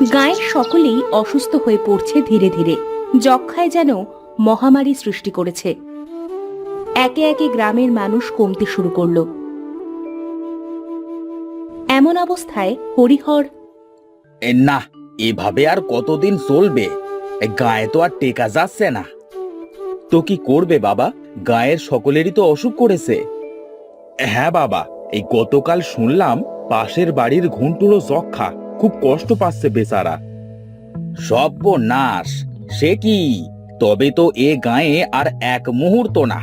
গায়ের সকলেই অসুস্থ হয়ে পড়ছে ধীরে ধীরে। যক্ষ্মায় যেন মহামারী সৃষ্টি করেছে। একে একে গ্রামের মানুষ কমতে শুরু করলো। এমন অবস্থায় হরিহর না, এভাবে আর কতদিন চলবে? গায়ে তো আর টেকা যাচ্ছে না। তো কি করবে বাবা? গায়ের সকলেরই তো অসুখ করেছে। হ্যাঁ বাবা, এই গতকাল শুনলাম পাশের বাড়ির ঘুন্টুরও যক্ষ্মা, খুব কষ্ট পাচ্ছে বেচারা। সর্বনাশ! সে কি? তবে তো এ গায়ে আর এক মুহূর্ত না,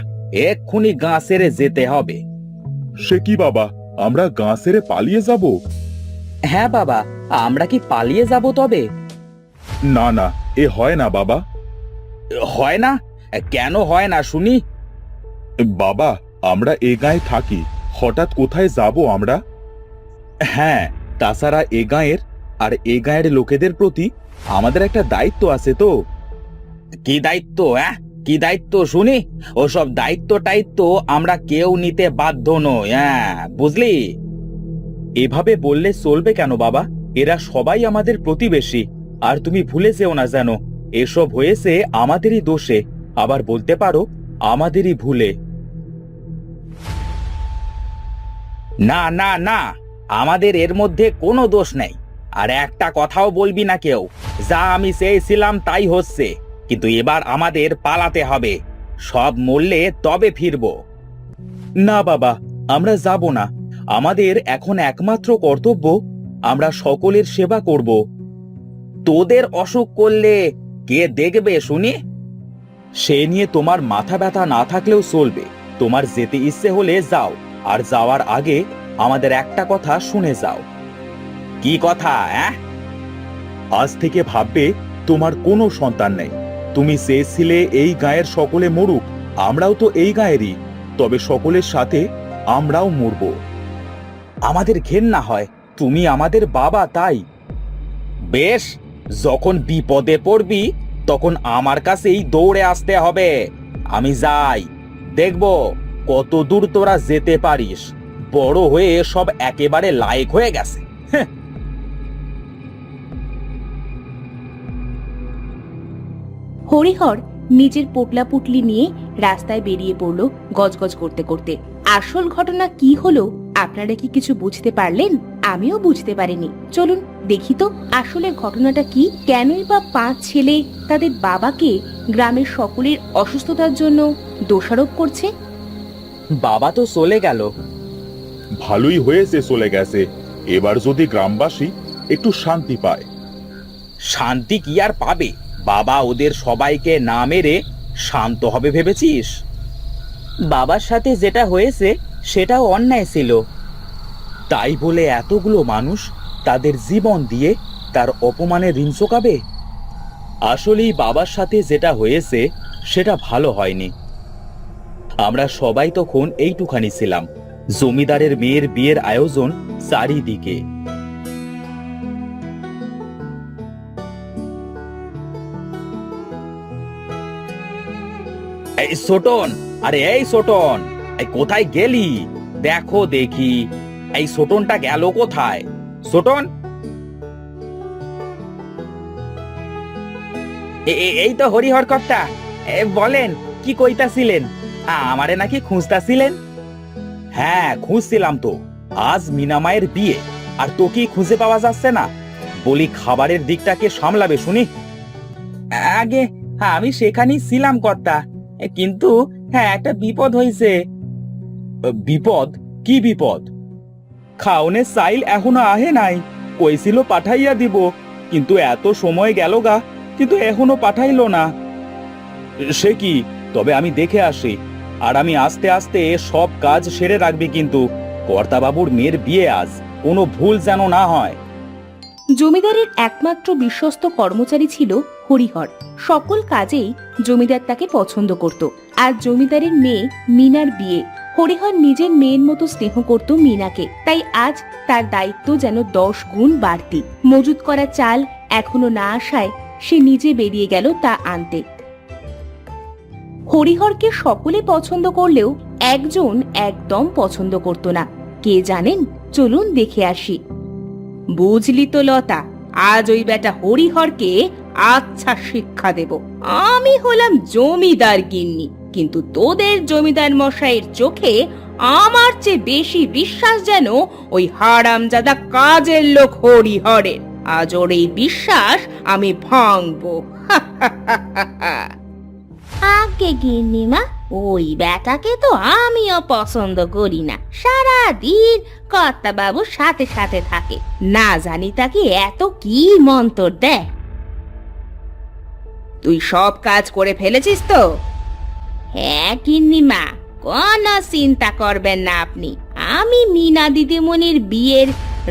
এক্ষুনি গা ছেড়ে যেতে হবে। সে কি বাবা, আমরা গাঁ ছেড়ে পালিয়ে যাব? হ্যাঁ বাবা, আমরা কি পালিয়ে যাব তবে? না না, এ হয় না বাবা। হয় না? কেন হয় না শুনি? বাবা, আমরা এ গাঁয়ে থাকি, হঠাৎ কোথায় যাব আমরা? হ্যাঁ, তাছাড়া এ গাঁয়ের আর এ গাঁয়ের লোকেদের প্রতি আমাদের একটা দায়িত্ব আছে তো। কি দায়িত্ব? কি দায়িত্ব শুনি? ওসব দায়িত্ব আমরা কেউ নিতে বাধ্য নই। বুঝলি? এভাবে বললে চলবে কেন বাবা? এরা সবাই আমাদের প্রতিবেশী। আর তুমি ভুলে যেও না যেন এসব হয়েছে আমাদেরই দোষে, আবার বলতে পারো আমাদেরই ভুলে। না না না, আমাদের এর মধ্যে কোনো দোষ নেই। আর একটা কথাও বলবি না কেউ। যা আমি চেয়েছিলাম তাই হচ্ছে, কিন্তু এবার আমাদের পালাতে হবে। সব মরলে তবে ফিরবো। না বাবা, আমরা যাব না। আমাদের এখন একমাত্র কর্তব্য আমরা সকলের সেবা করব। তোদের অসুখ করলে কে দেখবে শুনি? সে নিয়ে তোমার মাথা ব্যথা না থাকলেও চলবে। তোমার যেতে ইচ্ছে হলে যাও, আর যাওয়ার আগে আমাদের একটা কথা শুনে যাও। কি কথা? আজ থেকে ভাববে তোমার কোনো সন্তান নেই। তুমি চেয়েছিলে এই গাঁয়ের সকলে মরুক, আমরাও তো এই গাঁয়েরই, তবে সকলের সাথে আমরাও মরব। আমাদের ঘেন্না হয়, তুমি আমাদের বাবা তাই। বেশ, যখন বিপদে পড়বি তখন আমার কাছেই দৌড়ে আসতে হবে। আমি যাই, দেখব কত দূর তোরা যেতে পারিস। বড় হয়ে সব একেবারে লায়ক হয়ে গেছে। হরিহর নিজের পোটলা পুটলি নিয়ে রাস্তায় বেরিয়ে পড়ল গজগজ করতে করতে। আসল ঘটনা কি হলো আপনারা কি কিছু বুঝতে পারলেন? আমিও বুঝতে পারিনি। চলুন দেখি তো আসলে ঘটনাটা কি। কেনই বা 5 ছেলে তাদের বাবাকে গ্রামের সকলের অসুস্থতার জন্য দোষারোপ করছে? বাবা তো চলে গেল। ভালোই হয়েছে চলে গেছে। এবার যদি গ্রামবাসী একটু শান্তি পায়। শান্তি কি আর পাবে? বাবা ওদের সবাইকে না মেরে শান্ত হবে ভেবেছিস? বাবার সাথে যেটা হয়েছে সেটাও অন্যায় ছিল। তাই বলে এতগুলো মানুষ তাদের জীবন দিয়ে তার অপমানে ঋণ চোকাবে? আসলেই বাবার সাথে যেটা হয়েছে সেটা ভালো হয়নি। আমরা সবাই তখন এইটুখানি ছিলাম। জমিদারের মেয়ের বিয়ের আয়োজন চারিদিকে। এই ছোটন, আরে এই ছোটন, এই কোথায় গেলি? দেখো দেখি এই ছোটনটা গেল কোথায়? ছোটন, এই তো হরিহর কর্তা। বলেন, কি কইতাছিলেন? আমারে নাকি খুঁজতাছিলেন? হ্যাঁ, খুঁজছিলাম তো। আজ মিনামায়ের বিয়ে, আর তোকে খুঁজে পাওয়া যাচ্ছে না। বলি, খাবারের দিকটা কে সামলাবে শুনি? আগে আমি সেখানেই ছিলাম কর্তা, কিন্তু হ্যাঁ একটা বিপদ হয়েছে। বিপদ? কি বিপদ? খাওনের চাইল এখনো আহে নাই। কইছিল পাঠাইয়া দিব, কিন্তু এত সময় গেল গা, কিন্তু এখনো পাঠাইলো না। সে কি? তবে আমি দেখে আসি, আর আমি আস্তে আস্তে সব কাজ সেরে রাখবি। কিন্তু কর্তাবাবুর মেয়ের বিয়ে আজ, কোনো ভুল যেন না হয়। জমিদারের একমাত্র বিশ্বস্ত কর্মচারী ছিল হরিহর। সকল কাজেই জমিদার তাকে পছন্দ করত। আর জমিদারের মেয়ে মিনার বিয়ে। হরিহর নিজের মেয়ের মতো স্নেহ করত মিনাকে, তাই আজ তার দায়িত্ব যেন 10 গুণ বাড়তি। মজুত করা চাল এখনো না আসায় সে নিজে বেরিয়ে গেল তা আনতে। হরিহরকে সকলে পছন্দ করলেও একজন একদম পছন্দ করত না। কে জানেন? চলুন দেখে আসি। বুঝলি তো লতা, আজ ওই বেটা হরিহরকে আচ্ছা শিক্ষা দেব। আমি হলাম জমিদার গিন্নি, কিন্তু তোদের জমিদার মশাইয়ের চোখে আমার চেয়ে বেশি বিশ্বাস যেন ওই হারামজাদা কাজের লোক হরিহরের। আজ ওর এই বিশ্বাস আমি ভাঙবো। আগে গিন্নিমা, ওই বেটাকে তো আমিও পছন্দ করি না। সারাদিন কর্তা বাবুর সাথে সাথে থাকে, না জানি তাকে এত কি মন্তর দেয়। তুই সব কাজ করে ফেলেছিস তো? হ্যাঁ গিন্নিমা, কোনো চিন্তা করবেন না আপনি। আমি মিনা দিদিমণির বিয়ের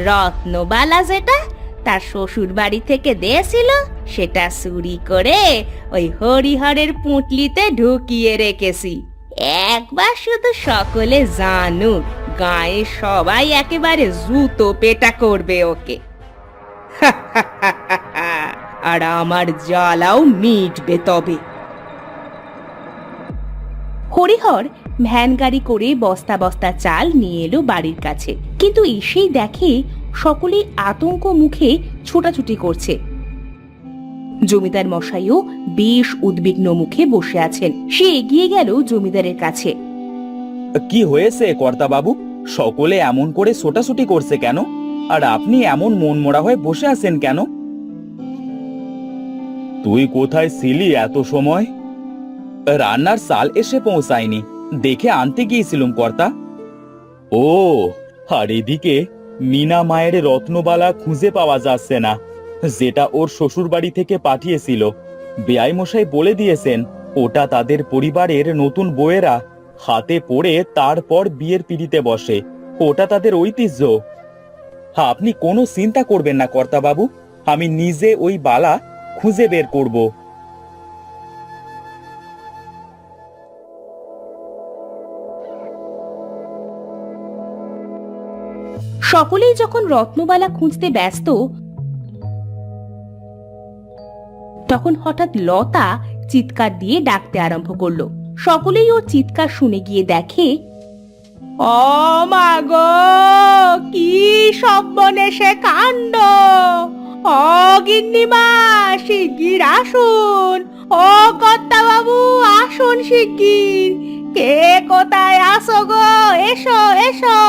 রত্নবালা যেটা তার শ্বশুর বাড়ি থেকে দিয়েছিল, সেটা চুরি করে ওই হরিহরের পুঁটলিতে ঢুকিয়ে রেখেছি। একবার শুধু সকলে জানুক, গায়ে সবাই একেবারে জুতো পেটা করবে ওকে। আর আমার জ্বালাও মিটবে তবে। হরিহর ভ্যান গাড়ি করে বস্তা বস্তা চাল নিয়ে এলো বাড়ির কাছে, কিন্তু এসেই দেখে সকলেই আতঙ্ক মুখে ছোটাছুটি করছে। জমিদার মশাইও বেশ উদ্বিগ্ন মুখে বসে আছেন। সে এগিয়ে গেল জমিদারের কাছে। কি হয়েছে কর্তা বাবু? সকলে এমন করে ছোটাছুটি করছে কেন? আর আপনি এমন মনমরা হয়ে বসে আছেন কেন? তুই কোথায় ছিলি এত সময়? রান্নার চাল এসে পৌঁছায়নি, দেখে আনতে গিয়েছিলাম কর্তা। ও, আর এদিকে মিনা মায়ের রত্নবালা খুঁজে পাওয়া যাচ্ছে না, যেটা ওর শ্বশুর বাড়ি থেকে পাঠিয়েছিল। বেয়াই মশাই বলে দিয়েছেন ওটা তাদের পরিবারের নতুন বউয়েরা হাতে পড়ে তারপর বিয়ের পিড়িতে বসে, ওটা তাদের ঐতিহ্য। আপনি কোনো চিন্তা করবেন না কর্তা বাবু, আমি নিজে ওই বালা খুঁজে বের করব। সকলেই যখন রত্নবালা খুঁজতে ব্যস্ত, তখন হঠাৎ লতা চিৎকার দিয়ে ডাকতে আরম্ভ করলো। সকলেই ওর চিৎকার শুনে গিয়ে দেখে, ও মা গো, কি সর্বনেশে কাণ্ড! ও গিন্নিমা, শিগগির আসুন। ও কর্তা বাবু, আসুন শিগগির। কে কোথায় আসো গো? এসো এসো,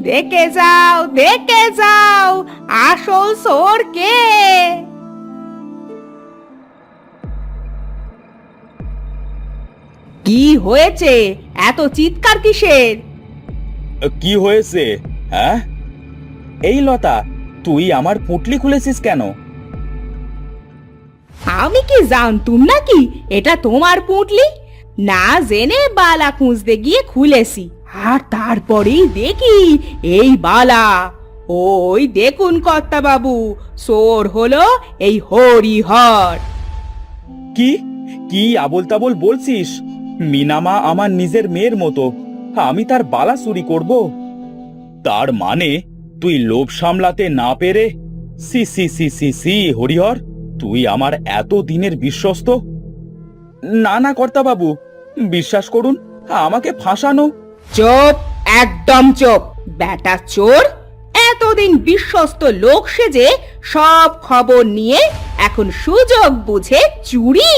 দেখে যাও দেখে যাও, আসল চোর কে। কি হয়েছে? এত চিৎকার কিসের? কি হয়েছে? হ্যাঁ, এই লতা, তুই আমার পুঁটলি খুলেছিস কেন? আমি কি জানতুম নাকি এটা তোমার পুঁটলি? না জেনে বালা খুঁজতে গিয়ে খুলেছি, আর তারপরেই দেখি এই বালা। ওই দেখুন কর্তা বাবু, চোর হলো এই হরিহর। কি কি আবোল তাবোল বলছিস? মিনামা আমার নিজের মেয়ের মতো, আমি তার বালা চুরি করব? তার মানে তুই লোভ সামলাতে না পেরে? সি সি সি সি সি হরিহর, তুই আমার এত দিনের বিশ্বস্ত। না না কর্তা বাবু, বিশ্বাস করুন, আমাকে ফাঁসানো। চুপ, একদম চুপ। বেটা চোর এতদিন বিশ্বস্ত লোক সেজে সব খবর নিয়ে এখন সুযোগ বুঝে চুরি।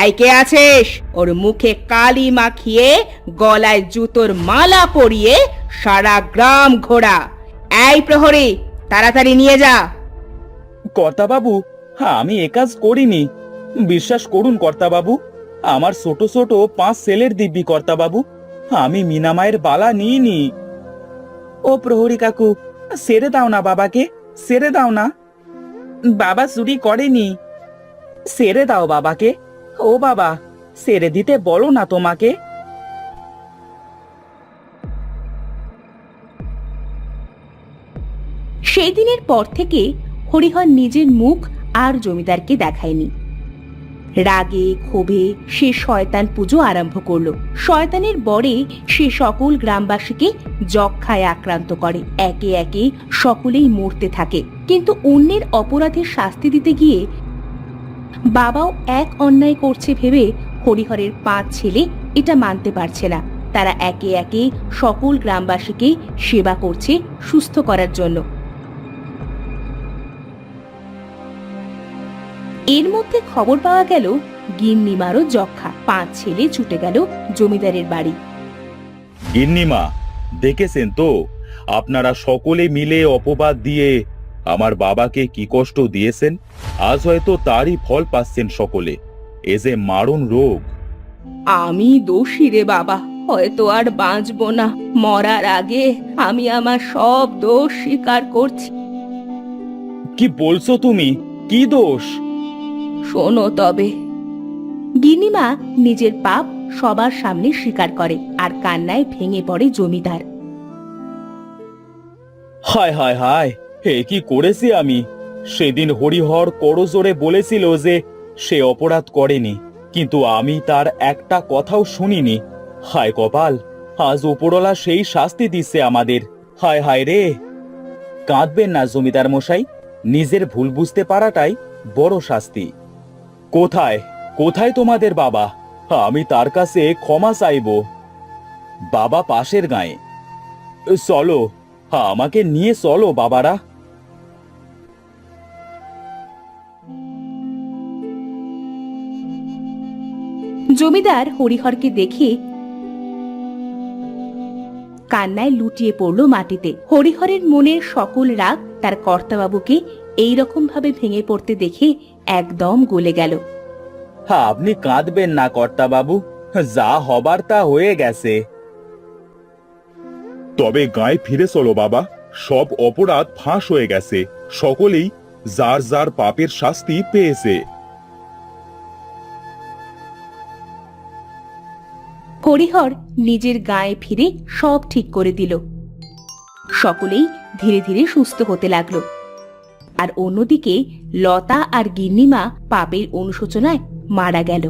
এই কে আছিস? ওর মুখে কালি মাখিয়ে গলায় জুতোর মালা পরিয়ে সারা গ্রাম ঘোরা। এই প্রহরী, তাড়াতাড়ি নিয়ে যা। কর্তা বাবু, আমি এ কাজ করিনি, বিশ্বাস করুন কর্তা বাবু। আমার ছোট ছোট 5 ছেলের দিব্যি কর্তা বাবু, আমি মিনামায়ের বালা নিইনি। ও প্রহরী কাকু, ছেড়ে দাও না বাবাকে, ছেড়ে দাও না। বাবা চুরি করেনি, ছেড়ে দাও বাবাকে। ও বাবা, ছেড়ে দিতে বলো না তোমাকে। সেই দিনের পর থেকে হরিহর নিজের মুখ আর জমিদারকে দেখায়নি। রাগে ক্ষোভে সে শয়তান পুজো আরম্ভ করলো। শয়তানের বরে সে সকল গ্রামবাসীকে যক্ষ্মায় আক্রান্ত করে। একে একে সকলেই মরতে থাকে, কিন্তু অন্যের অপরাধের শাস্তি দিতে গিয়ে বাবাও এক অন্যায় করছে ভেবে হরিহরের 5 ছেলে এটা মানতে পারছে না। তারা একে একে সকল গ্রামবাসীকে সেবা করছে সুস্থ করার জন্য। এর মধ্যে খবর পাওয়া গেল গিন্নিমারও যক্ষা। 5 ছেলে ছুটে গেল জমিদারের বাড়ি। গিন্নিমা, দেখেছেন তো আপনারা সকলে মিলে অপবাদ দিয়ে আমার বাবাকে কি কষ্ট দিয়েছেন। আজ হয়তো তারই ফল পাচ্ছেন সকলে। এ যে মারণ রোগ। আমি দোষী রে বাবা, হয়তো আর বাঁচবো না। মরার আগে আমি আমার সব দোষ স্বীকার করছি। কি বলছো তুমি? কি দোষ? শোনো তবে। গিন্নিমা নিজের পাপ সবার সামনে স্বীকার করে আর কান্নায় ভেঙে পড়ে জমিদার। হায় হায় হায়, হে কি করেছি আমি? সেদিন হরিহর করজোরে বলেছিল যে সে অপরাধ করেনি, কিন্তু আমি তার একটা কথাও শুনিনি। হায় কপাল, আজ উপরওয়ালা সেই শাস্তি দিচ্ছে আমাদের। হায় হায় রে! কাঁদবেন না জমিদার মশাই, নিজের ভুল বুঝতে পারাটাই বড় শাস্তি। কোথায় কোথায় তোমাদের বাবা? আমি তার কাছে ক্ষমা চাইব। বাবা পাশের গাঁয়ে। চলো, আমাকে নিয়ে চলো বাবারা। জমিদার হরিহরকে দেখে কান্নায় লুটিয়ে পড়ল মাটিতে। হরিহরের মনের সকল রাগ তার কর্তাবাবুকে এইরকম ভাবে ভেঙে পড়তে দেখে একদম গলে গেল। আপনি কাঁদবেন না কর্তাবাবু, যা হবার তা হয়ে গেছে। তবে গায়ে ফিরে চলো বাবা। সব অপরাধ ফাঁস হয়ে গেছে। সকলেই যার যার পাপের শাস্তি পেয়েছে। হরিহর নিজের গায়ে ফিরে সব ঠিক করে দিল। সকলেই ধীরে ধীরে সুস্থ হতে লাগলো। আর অন্যদিকে লতা আর গিন্নিমা পাপের অনুশোচনায় মারা গেল।